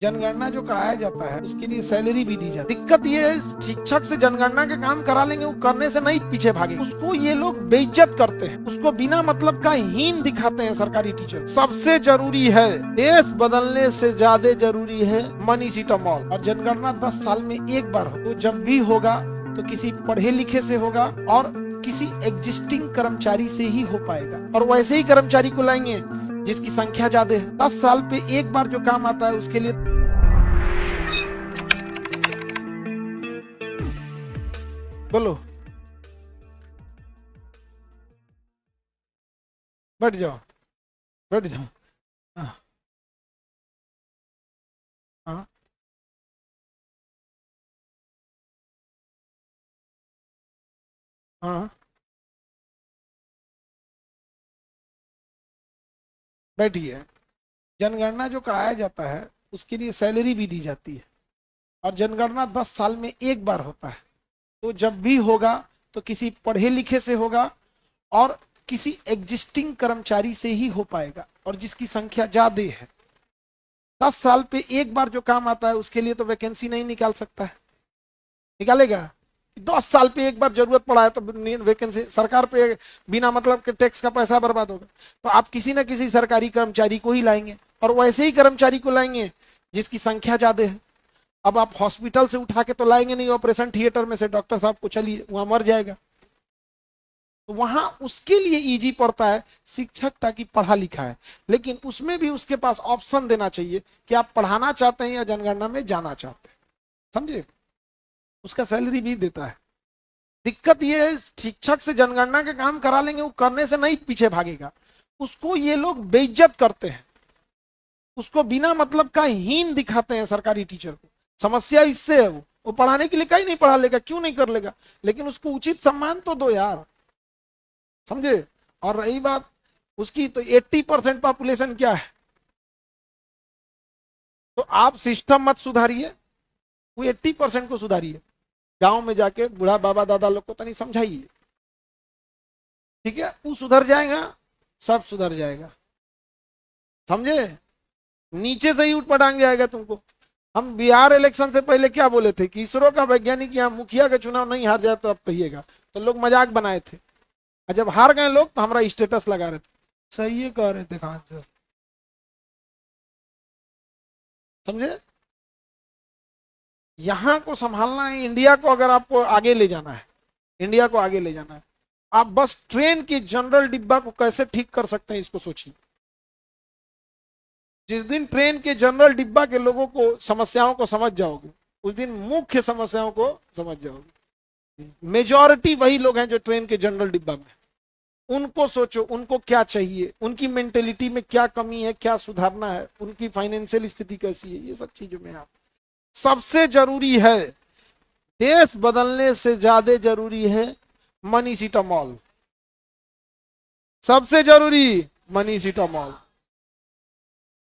जनगणना जो कराया जाता है उसके लिए सैलरी भी दी जाती है। दिक्कत ये है, शिक्षक से जनगणना के काम करा लेंगे, वो करने से नहीं पीछे भागे, उसको ये लोग बेइज्जत करते हैं, उसको बिना मतलब का हीन दिखाते हैं सरकारी टीचर। सबसे जरूरी है, देश बदलने से ज्यादा जरूरी है मनी सीटामॉल। और जनगणना 10 साल में एक बार हो, तो जब भी होगा तो किसी पढ़े लिखे से होगा और किसी एग्जिस्टिंग कर्मचारी से ही हो पाएगा, और वैसे ही कर्मचारी को लाएंगे जिसकी संख्या ज्यादा है। 10 साल पे एक बार जो काम आता है उसके लिए बोलो, बैठ जाओ, बैठ जाओ। हाँ हाँ हाँ, बैठिए। जनगणना जो कराया जाता है उसके लिए सैलरी भी दी जाती है, और जनगणना 10 साल में एक बार होता है, तो जब भी होगा तो किसी पढ़े लिखे से होगा और किसी एग्जिस्टिंग कर्मचारी से ही हो पाएगा, और जिसकी संख्या ज्यादा है। 10 साल पे एक बार जो काम आता है उसके लिए तो वैकेंसी नहीं निकाल सकता है, निकालेगा? 10 साल पे एक बार जरूरत पड़ा है तो वैकेंसी, सरकार पे बिना मतलब के टैक्स का पैसा बर्बाद होगा। तो आप किसी ना किसी सरकारी कर्मचारी को ही लाएंगे, और वैसे ही कर्मचारी को लाएंगे जिसकी संख्या ज्यादा है। अब आप हॉस्पिटल से उठा के तो लाएंगे नहीं, ऑपरेशन थिएटर में से डॉक्टर साहब को चलिए, वहां मर जाएगा। तो वहां उसके लिए इजी पड़ता है शिक्षक, ताकि पढ़ा लिखा है, लेकिन उसमें भी उसके पास ऑप्शन देना चाहिए कि आप पढ़ाना चाहते हैं या जनगणना में जाना चाहते हैं, समझे? उसका सैलरी भी देता है। दिक्कत ये है, शिक्षक से जनगणना के काम करा लेंगे, वो करने से नहीं पीछे भागेगा, उसको ये लोग बेइज्जत करते हैं, उसको बिना मतलब का हीन दिखाते हैं सरकारी टीचर को। समस्या इससे है, वो पढ़ाने के लिए कहीं नहीं पढ़ा लेगा, क्यों नहीं कर लेगा, लेकिन उसको उचित सम्मान तो दो यार, समझे? और रही बात उसकी, तो 80% पॉपुलेशन क्या है, तो आप सिस्टम मत सुधारिए, वो 80% को सुधारिए। गांव में जाके बूढ़ा बाबा दादा लोग को तो नहीं समझाइए, ठीक है? वो सुधर जाएगा, सब सुधर जाएगा, समझे? नीचे से ही उठ पटांग जाएगा तुमको। हम बिहार इलेक्शन से पहले क्या बोले थे कि इसरो का वैज्ञानिक यहाँ मुखिया का चुनाव नहीं हार जाए तो अब कहिएगा, तो लोग मजाक बनाए थे, और जब हार गए लोग तो हमारा स्टेटस लगा रहे थे, सही है कह रहे थे, कहां से, समझे? यहाँ को संभालना है, इंडिया को अगर आपको आगे ले जाना है, इंडिया को आगे ले जाना है, आप बस ट्रेन की जनरल डिब्बा को कैसे ठीक कर सकते हैं इसको सोचिए। जिस दिन ट्रेन के जनरल डिब्बा के लोगों को समस्याओं को समझ जाओगे, उस दिन मुख्य समस्याओं को समझ जाओगे। मेजॉरिटी वही लोग हैं जो ट्रेन के जनरल डिब्बा में, उनको सोचो, उनको क्या चाहिए, उनकी मेंटेलिटी में क्या कमी है, क्या सुधारना है, उनकी फाइनेंशियल स्थिति कैसी है, ये सब चीजों में आप, सबसे जरूरी है, देश बदलने से ज्यादा जरूरी है मनी सीटामॉल। सबसे जरूरी मनी सीटामॉल,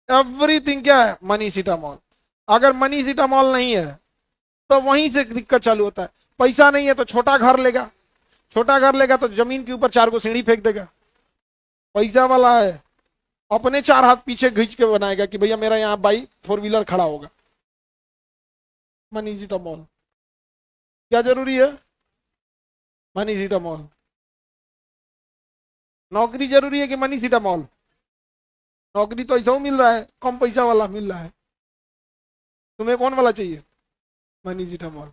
एवरीथिंग क्या है, मनी सीटामॉल। अगर मनी सीटामॉल नहीं है तो वहीं से दिक्कत चालू होता है। पैसा नहीं है तो छोटा घर लेगा, छोटा घर लेगा तो जमीन के ऊपर 4 को सीढ़ी फेंक देगा। पैसा वाला है अपने 4 हाथ पीछे खींच के बनाएगा कि भैया मेरा यहाँ बाइक 4 व्हीलर खड़ा होगा। मनी सीटामॉल क्या जरूरी है? मनी सीटामॉल। नौकरी जरूरी है कि मनी सीटामॉल? नौकरी तो ऐसा मिल रहा है, कम पैसा वाला मिल रहा है, तुम्हें कौन वाला चाहिए? मनी सीटामॉल।